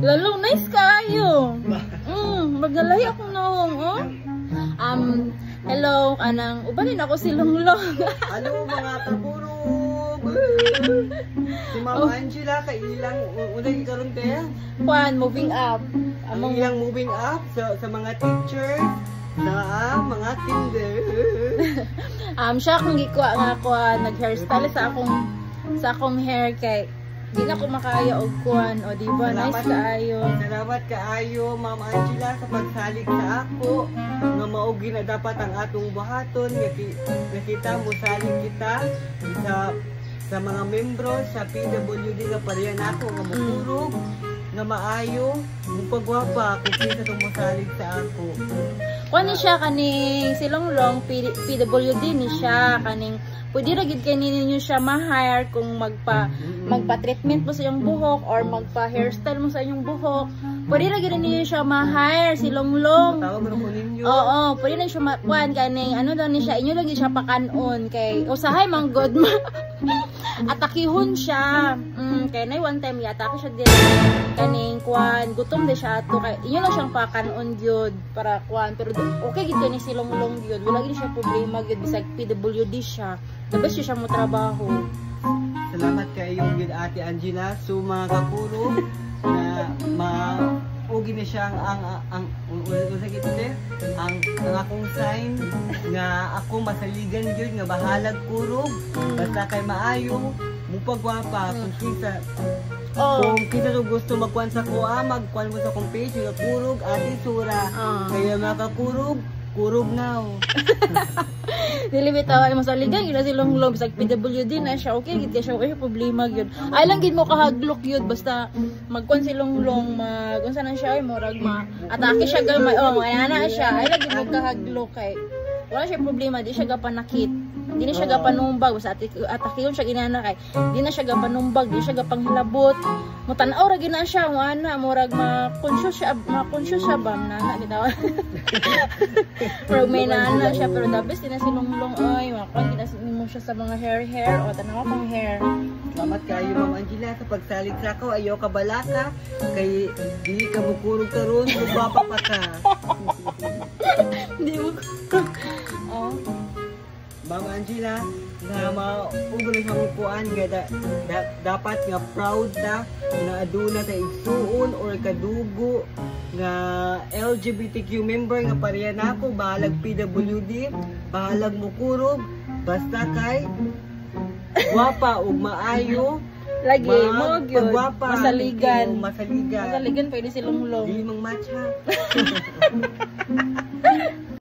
Lalo, nice kayo. Magalay akong nawang, oh. Hello, kanang, ubanin ako si Longlong. Hello mga kaburog. Si Ma'am Angela, kailang, unang ikaroon kaya? Juan, moving up. Ang ilang moving up sa mga teachers, sa mga kinder. Siya akong gikuha nga ako, nag-hairstyle sa akong hair kay di na ko makaya og kuan, o diba? Nice kaayo. Salamat kaayo, Ma'am Angela, sa pagsalig sa ako nga maugi na dapat ang atong buhaton nakita mo salig kita sa mga membro sa PWD nga pareha nako nga mupurog nga maayo mong pagwapa kung kinsa tong mosalig sa ako. Kuan ni siya kaning silonglong PWD ni siya kaning pwede ra gid kay ninyo siya ma-hire kung magpa-treatment mo sa iyong buhok or magpa-hairstyle mo sa iyong buhok. Pwede ra gid ninyo siya ma-hire si Longlong. Tawag mo ninyo. Oo, pwede na siya kuan kaning ano daw ni siya inyo lagi siya pakanon kay usahay man god ma. Atakihon siya. Kay nay one time yata siya din kaning kuan gutom di siya ato kay inyo lang siyang pakanon gyud para kuan pero okay gid kani si Longlong gyud. Wala gid siya problema gyud bisag PWD siya. Dabas siya mo trabaho. Salamat kayo gid Ate Angela so mga kapuro na maugi na siya ang akong sign nga ako masaligan gyud nga bahalag kurog basta kay maayo mo pagwapa kung kinsa kung kinsa to gusto magkuan sa kuha magkuan mo sa akong page nga kurog Ate Sura kaya mga kakurog kurog now. Dili bitaw mo sa ligan gid si Longlong bisag PWD na siya okay gid siya okay problema gyud. Ay lang gid mo kahaglok gyud basta magkuan si Longlong unsa na siya ay murag atake siya gamay ana siya ay lang gid mo kahaglok kay wala siya problema di siya gapanakit. Di na siya gapanumbag basta atakeon siya ginana kay di na siya gapanumbag di siya gapanghilabot. Mutanaw ra gid na siya ana murag ma-conscious siya ba nana bitaw. Pero may nana siya pero dabis din na si Longlong ay makon ginasin mo siya sa mga hair o tanaw akong hair. Salamat kayo Ma'am Angela sa pagsalig sa ako ayo ka balaka kay dili ka mukurog karon ug gwapa pa ka. Hindi mo Ma'am Angela, na maugol sa upuan nga dapat nga proud ta na aduna ta igsuon or kadugo nga LGBTQ member nga pareha nako bahalag PWD, bahalag mukurog, basta kay gwapa ug maayo. lagi mo gyud masaligan pwede si Longlong. Di mang matcha.